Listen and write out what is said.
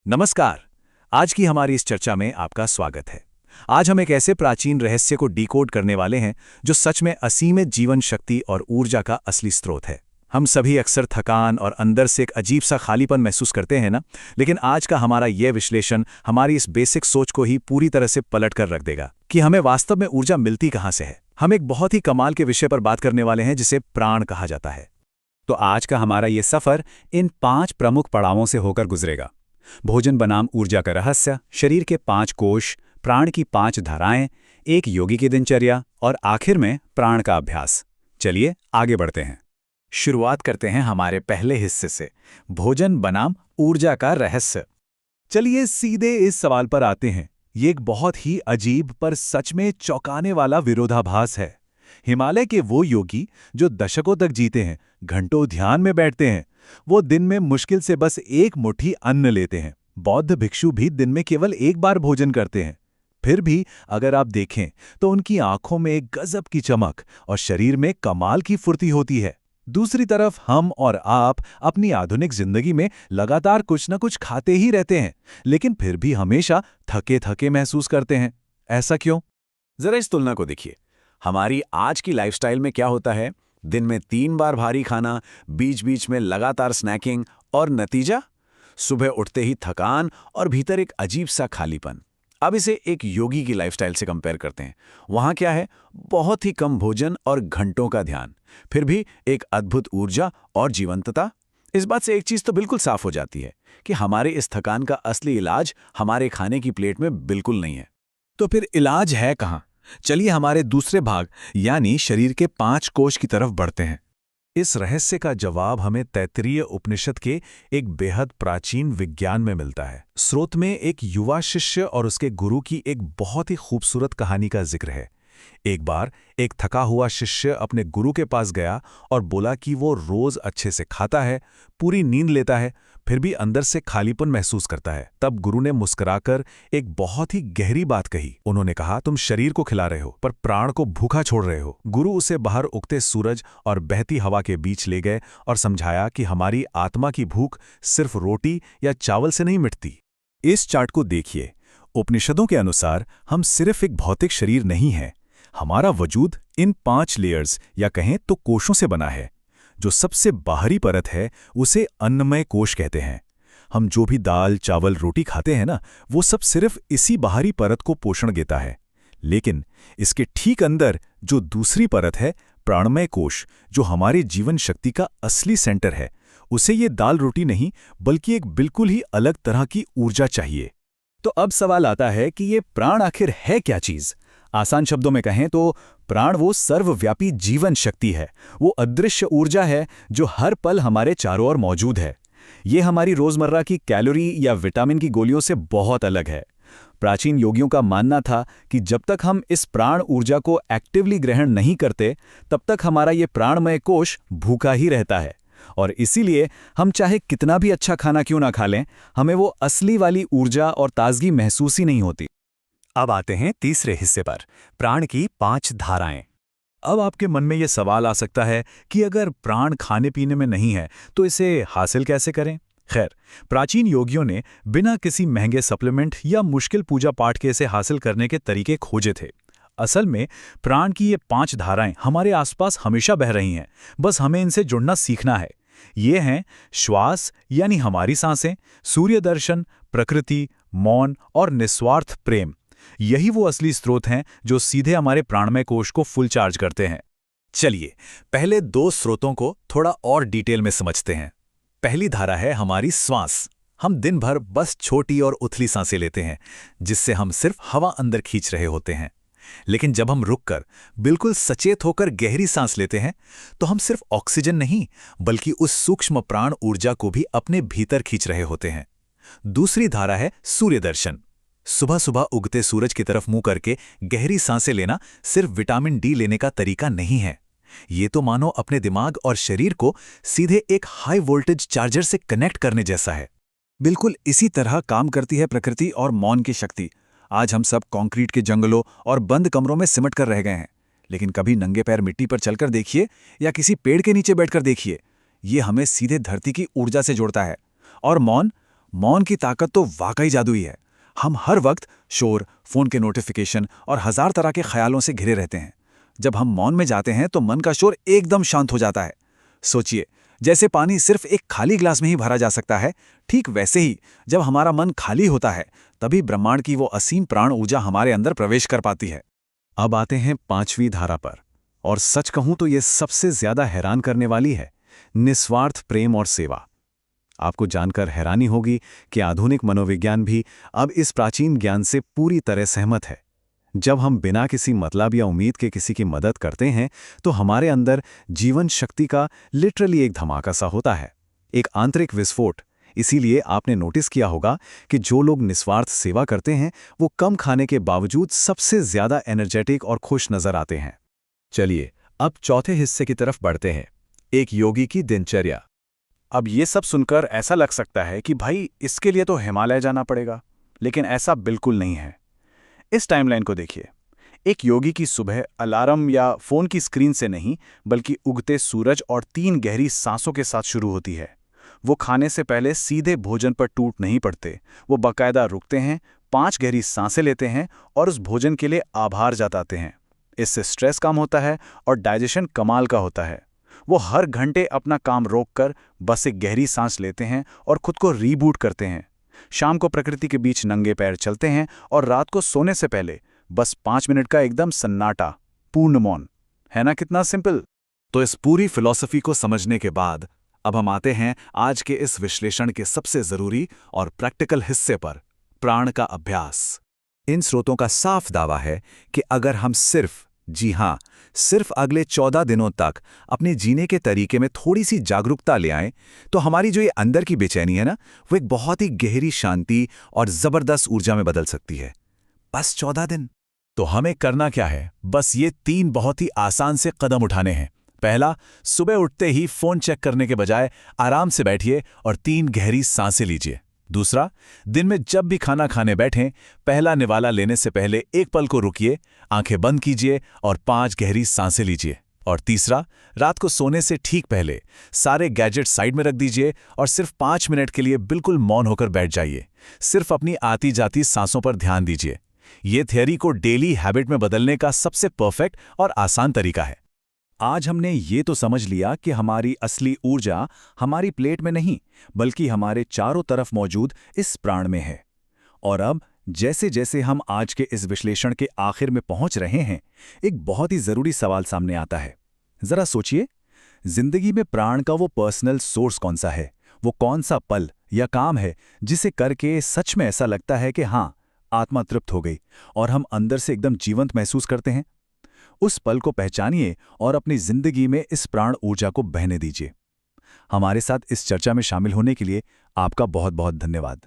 नमस्कार। आज की हमारी इस चर्चा में आपका स्वागत है। आज हम एक ऐसे प्राचीन रहस्य को डिकोड करने वाले हैं जो सच में असीमित जीवन शक्ति और ऊर्जा का असली स्रोत है। हम सभी अक्सर थकान और अंदर से एक अजीब सा खालीपन महसूस करते हैं ना, लेकिन आज का हमारा यह विश्लेषण हमारी इस बेसिक सोच को ही पूरी तरह से पलट कर रख देगा कि हमें वास्तव में ऊर्जा मिलती कहाँ से है। हम एक बहुत ही कमाल के विषय पर बात करने वाले हैं जिसे प्राण कहा जाता है। तो आज का हमारा ये सफर इन 5 प्रमुख पड़ावों से होकर गुजरेगा। भोजन बनाम ऊर्जा का रहस्य, शरीर के 5 कोश, प्राण की 5 धाराएं, एक योगी की दिनचर्या और आखिर में प्राण का अभ्यास। चलिए आगे बढ़ते हैं। शुरुआत करते हैं हमारे पहले हिस्से से, भोजन बनाम ऊर्जा का रहस्य। चलिए सीधे इस सवाल पर आते हैं। ये एक बहुत ही अजीब पर सच में चौंकाने वाला विरोधाभास है। हिमालय के वो योगी जो दशकों तक जीते हैं, घंटों ध्यान में बैठते हैं, वो दिन में मुश्किल से बस एक मुट्ठी अन्न लेते हैं। बौद्ध भिक्षु भी दिन में केवल एक बार भोजन करते हैं। फिर भी अगर आप देखें तो उनकी आंखों में एक गजब की चमक और शरीर में कमाल की फुर्ती होती है। दूसरी तरफ हम और आप अपनी आधुनिक जिंदगी में लगातार कुछ न कुछ खाते ही रहते हैं, लेकिन फिर भी हमेशा थके थके महसूस करते हैं। ऐसा क्यों? जरा इस तुलना को देखिए। हमारी आज की लाइफस्टाइल में क्या होता है? दिन में 3 बार भारी खाना, बीच बीच में लगातार स्नैकिंग, और नतीजा सुबह उठते ही थकान और भीतर एक अजीब सा खालीपन। अब इसे एक योगी की लाइफस्टाइल से कंपेयर करते हैं। वहां क्या है? बहुत ही कम भोजन और घंटों का ध्यान, फिर भी एक अद्भुत ऊर्जा और जीवंतता। इस बात से एक चीज तो बिल्कुल साफ हो जाती है कि हमारे इस थकान का असली इलाज हमारे खाने की प्लेट में बिल्कुल नहीं है। तो फिर इलाज है कहाँ? चलिए हमारे दूसरे भाग यानी शरीर के 5 कोश की तरफ बढ़ते हैं। इस रहस्य का जवाब हमें तैत्तिरीय उपनिषद के एक बेहद प्राचीन विज्ञान में मिलता है। स्रोत में एक युवा शिष्य और उसके गुरु की एक बहुत ही खूबसूरत कहानी का जिक्र है। एक बार एक थका हुआ शिष्य अपने गुरु के पास गया और बोला कि वो रोज अच्छे से खाता है, पूरी नींद लेता है, फिर भी अंदर से खालीपन महसूस करता है। तब गुरु ने मुस्कुराकर एक बहुत ही गहरी बात कही। उन्होंने कहा, तुम शरीर को खिला रहे हो पर प्राण को भूखा छोड़ रहे हो। गुरु उसे बाहर उगते सूरज और बहती हवा के बीच ले गए और समझाया कि हमारी आत्मा की भूख सिर्फ रोटी या चावल से नहीं मिटती। इस चार्ट को देखिए। उपनिषदों के अनुसार हम सिर्फ एक भौतिक शरीर नहीं हैं। हमारा वजूद इन 5 लेयर्स या कहें तो कोशों से बना है। जो सबसे बाहरी परत है उसे अन्नमय कोश कहते हैं। हम जो भी दाल, चावल, रोटी खाते हैं ना, वो सब सिर्फ इसी बाहरी परत को पोषण देता है। लेकिन इसके ठीक अंदर जो दूसरी परत है, प्राणमय कोश, जो हमारे जीवन शक्ति का असली सेंटर है, उसे ये दाल रोटी नहीं बल्कि एक बिल्कुल ही अलग तरह की ऊर्जा चाहिए। तो अब सवाल आता है कि ये प्राण आखिर है क्या चीज? आसान शब्दों में कहें तो प्राण वो सर्वव्यापी जीवन शक्ति है। वो अदृश्य ऊर्जा है जो हर पल हमारे चारों ओर मौजूद है। ये हमारी रोजमर्रा की कैलोरी या विटामिन की गोलियों से बहुत अलग है। प्राचीन योगियों का मानना था कि जब तक हम इस प्राण ऊर्जा को एक्टिवली ग्रहण नहीं करते, तब तक हमारा ये प्राणमय कोश भूखा ही रहता है। और इसीलिए हम चाहे कितना भी अच्छा खाना क्यों ना खा लें, हमें वो असली वाली ऊर्जा और ताजगी महसूस ही नहीं होती। अब आते हैं तीसरे हिस्से पर, प्राण की 5 धाराएं। अब आपके मन में यह सवाल आ सकता है कि अगर प्राण खाने पीने में नहीं है तो इसे हासिल कैसे करें? खैर, प्राचीन योगियों ने बिना किसी महंगे सप्लीमेंट या मुश्किल पूजा पाठ के इसे हासिल करने के तरीके खोजे थे। असल में प्राण की ये 5 धाराएं हमारे आसपास हमेशा बह रही हैं, बस हमें इनसे जुड़ना सीखना है। ये हैं श्वास यानी हमारी सांसें, सूर्य दर्शन, प्रकृति, मौन और निस्वार्थ प्रेम। यही वो असली स्रोत हैं जो सीधे हमारे प्राणमय कोश को फुल चार्ज करते हैं। चलिए पहले 2 स्रोतों को थोड़ा और डिटेल में समझते हैं। पहली धारा है हमारी श्वास। हम दिन भर बस छोटी और उथली सांसें लेते हैं, जिससे हम सिर्फ हवा अंदर खींच रहे होते हैं। लेकिन जब हम रुककर बिल्कुल सचेत होकर गहरी सांस लेते हैं, तो हम सिर्फ ऑक्सीजन नहीं बल्कि उस सूक्ष्म प्राण ऊर्जा को भी अपने भीतर खींच रहे होते हैं। दूसरी धारा है सूर्य दर्शन। सुबह सुबह उगते सूरज की तरफ मुंह करके गहरी सांसें लेना सिर्फ विटामिन डी लेने का तरीका नहीं है। ये तो मानो अपने दिमाग और शरीर को सीधे एक हाई वोल्टेज चार्जर से कनेक्ट करने जैसा है। बिल्कुल इसी तरह काम करती है प्रकृति और मौन की शक्ति। आज हम सब कंक्रीट के जंगलों और बंद कमरों में सिमट कर रह गए हैं, लेकिन कभी नंगे पैर मिट्टी पर चलकर देखिए या किसी पेड़ के नीचे बैठकर देखिए। ये हमें सीधे धरती की ऊर्जा से जोड़ता है। और मौन मौन की ताकत तो वाकई जादुई है। हम हर वक्त शोर, फोन के नोटिफिकेशन और हजार तरह के ख्यालों से घिरे रहते हैं। जब हम मौन में जाते हैं तो मन का शोर एकदम शांत हो जाता है। सोचिए, जैसे पानी सिर्फ एक खाली ग्लास में ही भरा जा सकता है, ठीक वैसे ही जब हमारा मन खाली होता है तभी ब्रह्मांड की वो असीम प्राण ऊर्जा हमारे अंदर प्रवेश कर पाती है। अब आते हैं 5वीं धारा पर, और सच कहूं तो ये सबसे ज्यादा हैरान करने वाली है, निस्वार्थ प्रेम और सेवा। आपको जानकर हैरानी होगी कि आधुनिक मनोविज्ञान भी अब इस प्राचीन ज्ञान से पूरी तरह सहमत है। जब हम बिना किसी मतलब या उम्मीद के किसी की मदद करते हैं तो हमारे अंदर जीवन शक्ति का लिटरली एक धमाका सा होता है, एक आंतरिक विस्फोट। इसीलिए आपने नोटिस किया होगा कि जो लोग निस्वार्थ सेवा करते हैं वो कम खाने के बावजूद सबसे ज्यादा एनर्जेटिक और खुश नजर आते हैं। चलिए अब चौथे हिस्से की तरफ बढ़ते हैं, एक योगी की दिनचर्या। अब ये सब सुनकर ऐसा लग सकता है कि भाई इसके लिए तो हिमालय जाना पड़ेगा, लेकिन ऐसा बिल्कुल नहीं है। इस टाइमलाइन को देखिए। एक योगी की सुबह अलार्म या फोन की स्क्रीन से नहीं, बल्कि उगते सूरज और 3 गहरी सांसों के साथ शुरू होती है। वो खाने से पहले सीधे भोजन पर टूट नहीं पड़ते, वो बाकायदा रुकते हैं, 5 गहरी सांसें लेते हैं और उस भोजन के लिए आभार जताते हैं। इससे स्ट्रेस कम होता है और डाइजेशन कमाल का होता है। वो हर घंटे अपना काम रोककर बस एक गहरी सांस लेते हैं और खुद को रीबूट करते हैं। शाम को प्रकृति के बीच नंगे पैर चलते हैं और रात को सोने से पहले बस 5 मिनट का एकदम सन्नाटा, पूर्ण मौन। है ना कितना सिंपल? तो इस पूरी फिलॉसफी को समझने के बाद अब हम आते हैं आज के इस विश्लेषण के सबसे जरूरी और प्रैक्टिकल हिस्से पर, प्राण का अभ्यास। इन स्रोतों का साफ दावा है कि अगर हम सिर्फ, जी हां, सिर्फ अगले 14 दिनों तक अपने जीने के तरीके में थोड़ी सी जागरूकता ले आएं, तो हमारी जो ये अंदर की बेचैनी है ना, वो एक बहुत ही गहरी शांति और जबरदस्त ऊर्जा में बदल सकती है। बस 14 दिन। तो हमें करना क्या है? बस ये 3 बहुत ही आसान से कदम उठाने हैं। पहला, सुबह उठते ही फोन चेक करने के बजाय आराम से बैठिए और 3 गहरी सांसें लीजिए। दूसरा, दिन में जब भी खाना खाने बैठें, पहला निवाला लेने से पहले एक पल को रुकिए, आंखें बंद कीजिए और 5 गहरी सांसें लीजिए। और तीसरा, रात को सोने से ठीक पहले सारे गैजेट साइड में रख दीजिए और सिर्फ 5 मिनट के लिए बिल्कुल मौन होकर बैठ जाइए। सिर्फ अपनी आती जाती सांसों पर ध्यान दीजिए। ये थियरी को डेली हैबिट में बदलने का सबसे परफेक्ट और आसान तरीका है। आज हमने ये तो समझ लिया कि हमारी असली ऊर्जा हमारी प्लेट में नहीं, बल्कि हमारे चारों तरफ मौजूद इस प्राण में है। और अब जैसे जैसे हम आज के इस विश्लेषण के आखिर में पहुंच रहे हैं, एक बहुत ही जरूरी सवाल सामने आता है। जरा सोचिए, जिंदगी में प्राण का वो पर्सनल सोर्स कौन सा है? वो कौन सा पल या काम है जिसे करके सच में ऐसा लगता है कि हाँ, आत्मा तृप्त हो गई और हम अंदर से एकदम जीवंत महसूस करते हैं? उस पल को पहचानिए और अपनी जिंदगी में इस प्राण ऊर्जा को बहने दीजिए। हमारे साथ इस चर्चा में शामिल होने के लिए आपका बहुत बहुत धन्यवाद।